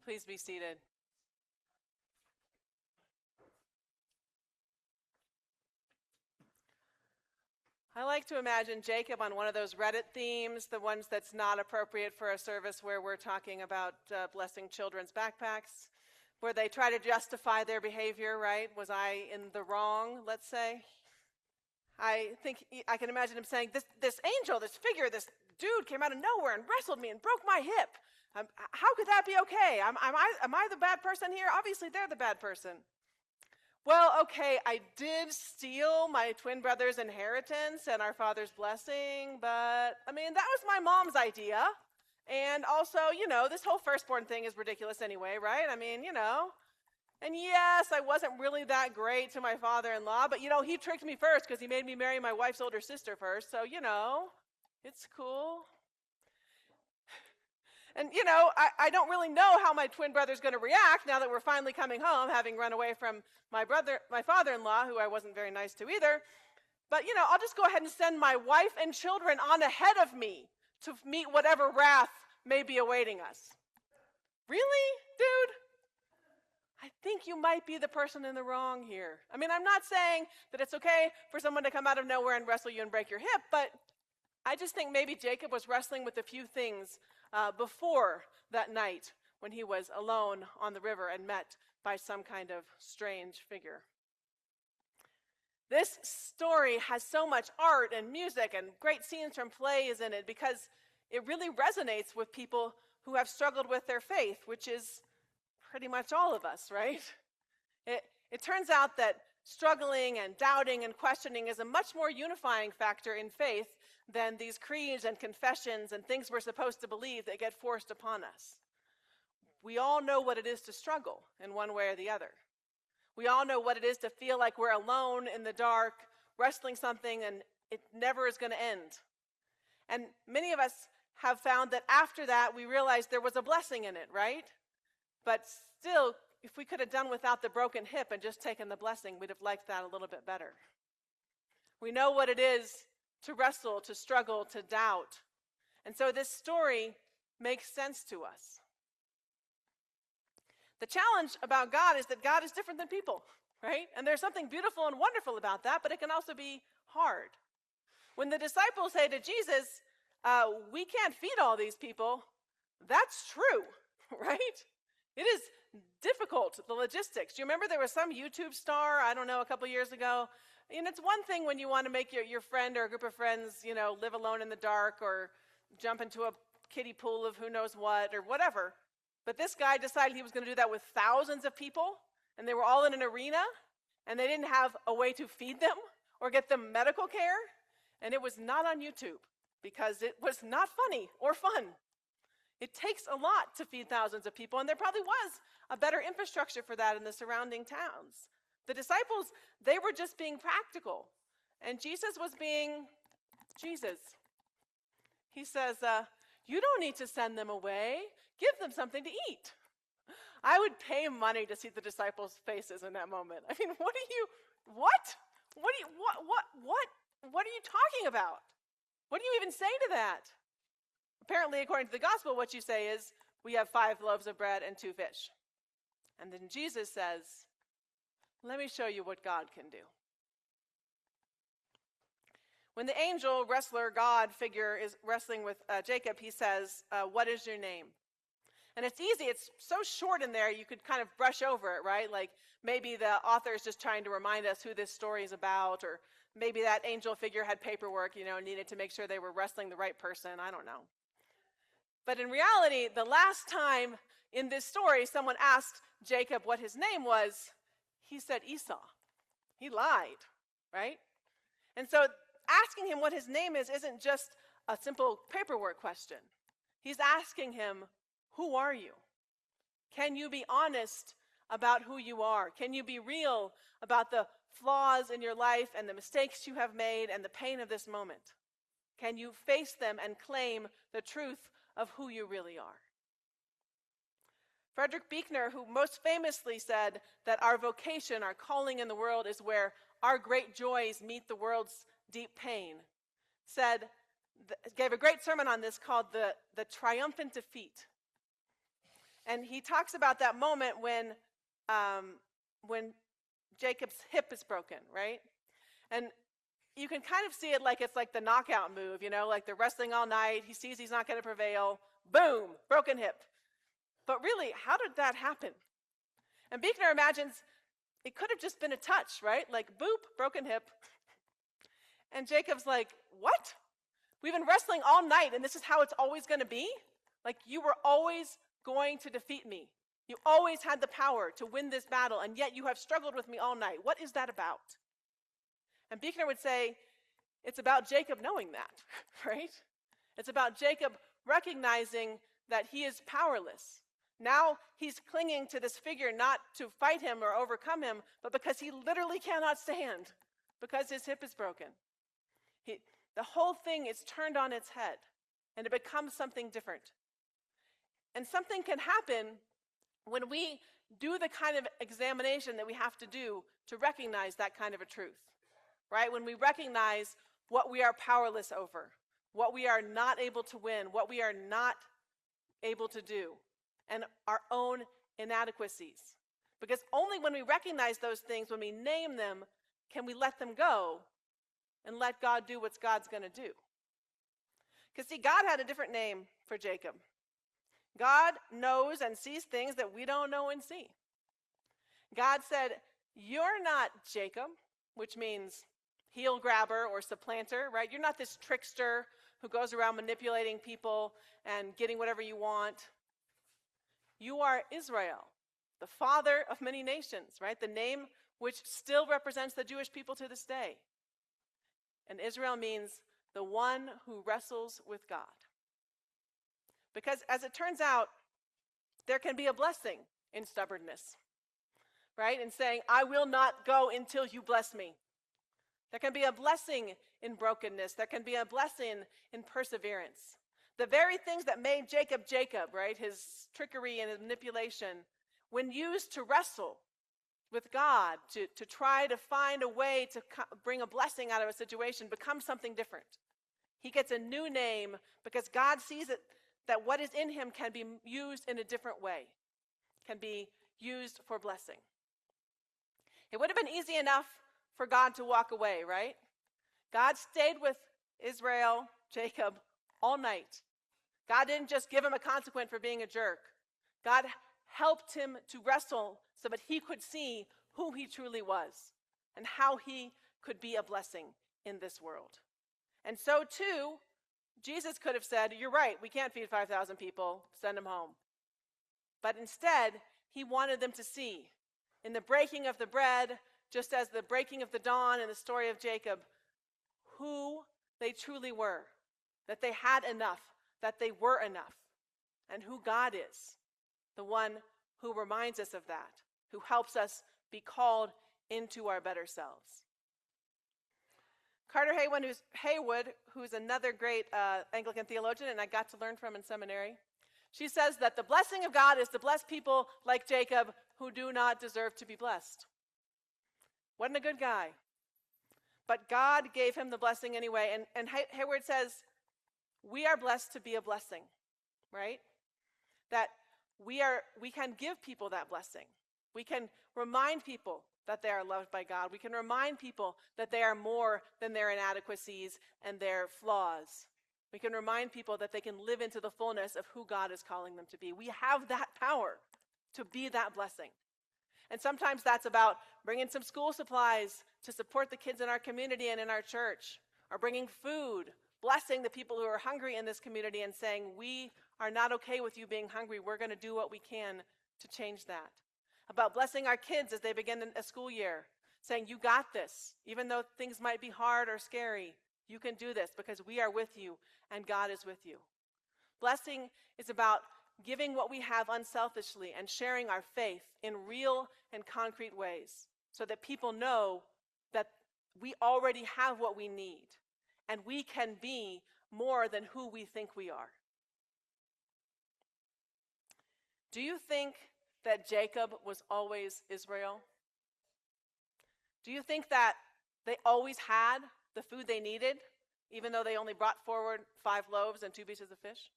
Please be seated. I like to imagine Jacob on one of those Reddit themes, the ones that's not appropriate for a service where we're talking about blessing children's backpacks, where they try to justify their behavior, right? Was I in the wrong, let's say? I think I can imagine him saying, this angel, this figure, this dude came out of nowhere and wrestled me and broke my hip. How could that be okay? Am I the bad person here? Obviously, they're the bad person. Well, okay, I did steal my twin brother's inheritance and our father's blessing, but, that was my mom's idea. And also, this whole firstborn thing is ridiculous anyway, right? And yes, I wasn't really that great to my father-in-law, but, he tricked me first because he made me marry my wife's older sister first, so, it's cool. And, I don't really know how my twin brother's going to react now that we're finally coming home, having run away from my father-in-law, who I wasn't very nice to either. But, I'll just go ahead and send my wife and children on ahead of me to meet whatever wrath may be awaiting us. Really, dude? I think you might be the person in the wrong here. I'm not saying that it's okay for someone to come out of nowhere and wrestle you and break your hip, but I just think maybe Jacob was wrestling with a few things before that night when he was alone on the river and met by some kind of strange figure. This story has so much art and music and great scenes from plays in it because it really resonates with people who have struggled with their faith, which is pretty much all of us, right? It turns out that struggling and doubting and questioning is a much more unifying factor in faith than these creeds and confessions and things we're supposed to believe that get forced upon us. We all know what it is to struggle in one way or the other. We all know what it is to feel like we're alone in the dark, wrestling something, and it never is going to end. And many of us have found that after that, we realized there was a blessing in it, right? But still, if we could have done without the broken hip and just taken the blessing, we'd have liked that a little bit better. We know what it is to wrestle, to struggle, to doubt. And so this story makes sense to us. The challenge about God is that God is different than people, right? And there's something beautiful and wonderful about that, but it can also be hard. When the disciples say to Jesus, we can't feed all these people, that's true, right? It is difficult, the logistics. Do you remember there was some YouTube star, a couple years ago? And it's one thing when you want to make your friend or a group of friends, live alone in the dark or jump into a kiddie pool of who knows what or whatever. But this guy decided he was going to do that with thousands of people, and they were all in an arena, and they didn't have a way to feed them or get them medical care, and it was not on YouTube because it was not funny or fun. It takes a lot to feed thousands of people, and there probably was a better infrastructure for that in the surrounding towns. The disciples, they were just being practical, and Jesus was being Jesus. He says, you don't need to send them away. Give them something to eat. I would pay money to see the disciples' faces in that moment. What are you talking about? What do you even say to that? Apparently, according to the gospel, what you say is, we have 5 loaves of bread and 2 fish. And then Jesus says, let me show you what God can do. When the angel, wrestler, God figure is wrestling with Jacob, he says, what is your name? And it's easy. It's so short in there, you could kind of brush over it, right? Like maybe the author is just trying to remind us who this story is about, or maybe that angel figure had paperwork, needed to make sure they were wrestling the right person. I don't know. But in reality, the last time in this story someone asked Jacob what his name was, he said Esau. He lied, right? And so asking him what his name is isn't just a simple paperwork question. He's asking him, who are you? Can you be honest about who you are? Can you be real about the flaws in your life and the mistakes you have made and the pain of this moment? Can you face them and claim the truth of who you really are? Frederick Buechner, who most famously said that our vocation, our calling in the world is where our great joys meet the world's deep pain, gave a great sermon on this called the Triumphant Defeat. And he talks about that moment when Jacob's hip is broken, right? And you can kind of see it like it's like the knockout move, like they're wrestling all night. He sees he's not going to prevail. Boom, broken hip. But really, how did that happen? And Buechner imagines it could have just been a touch, right? Like, boop, broken hip. And Jacob's like, what? We've been wrestling all night, and this is how it's always going to be? Like, you were always going to defeat me. You always had the power to win this battle, and yet you have struggled with me all night. What is that about? And Buechner would say, it's about Jacob knowing that, right? It's about Jacob recognizing that he is powerless. Now he's clinging to this figure not to fight him or overcome him, but because he literally cannot stand, because his hip is broken. The whole thing is turned on its head, and it becomes something different. And something can happen when we do the kind of examination that we have to do to recognize that kind of a truth, right? When we recognize what we are powerless over, what we are not able to win, what we are not able to do, and our own inadequacies. Because only when we recognize those things, when we name them, can we let them go and let God do what God's going to do. Because see, God had a different name for Jacob. God knows and sees things that we don't know and see. God said, you're not Jacob, which means heel grabber or supplanter, right? You're not this trickster who goes around manipulating people and getting whatever you want. You are Israel, the father of many nations, right? The name which still represents the Jewish people to this day. And Israel means the one who wrestles with God. Because as it turns out, there can be a blessing in stubbornness, right? In saying, I will not go until you bless me. There can be a blessing in brokenness. There can be a blessing in perseverance. The very things that made Jacob Jacob, right? His trickery and his manipulation, when used to wrestle with God, to try to find a way to bring a blessing out of a situation, becomes something different. He gets a new name because God sees it, that what is in him can be used in a different way, can be used for blessing. It would have been easy enough for God to walk away, right? God stayed with Israel, Jacob, all night. God didn't just give him a consequence for being a jerk. God helped him to wrestle so that he could see who he truly was and how he could be a blessing in this world. And so too, Jesus could have said, you're right, we can't feed 5,000 people, send them home. But instead, he wanted them to see in the breaking of the bread, just as the breaking of the dawn in the story of Jacob, who they truly were, that they had enough, that they were enough, and who God is, the one who reminds us of that, who helps us be called into our better selves. Carter Haywood, who's another great Anglican theologian, and I got to learn from in seminary, she says that the blessing of God is to bless people like Jacob who do not deserve to be blessed. Wasn't a good guy. But God gave him the blessing anyway. And Hayward says, we are blessed to be a blessing, right? That we can give people that blessing. We can remind people that they are loved by God. We can remind people that they are more than their inadequacies and their flaws. We can remind people that they can live into the fullness of who God is calling them to be. We have that power to be that blessing. And sometimes that's about bringing some school supplies to support the kids in our community and in our church, or bringing food, blessing the people who are hungry in this community and saying, we are not okay with you being hungry. We're going to do what we can to change that. About blessing our kids as they begin a school year, saying, you got this. Even though things might be hard or scary, you can do this because we are with you and God is with you. Blessing is about giving what we have unselfishly and sharing our faith in real and concrete ways so that people know that we already have what we need and we can be more than who we think we are. Do you think that Jacob was always Israel? Do you think that they always had the food they needed, even though they only brought forward 5 loaves and 2 pieces of fish?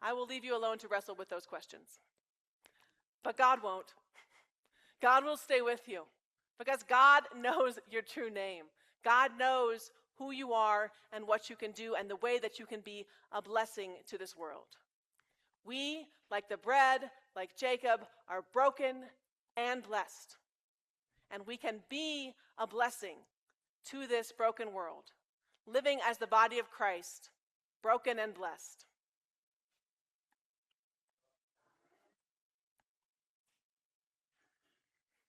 I will leave you alone to wrestle with those questions. But God won't. God will stay with you because God knows your true name. God knows who you are and what you can do and the way that you can be a blessing to this world. We, like the bread, like Jacob, are broken and blessed. And we can be a blessing to this broken world, living as the body of Christ, broken and blessed.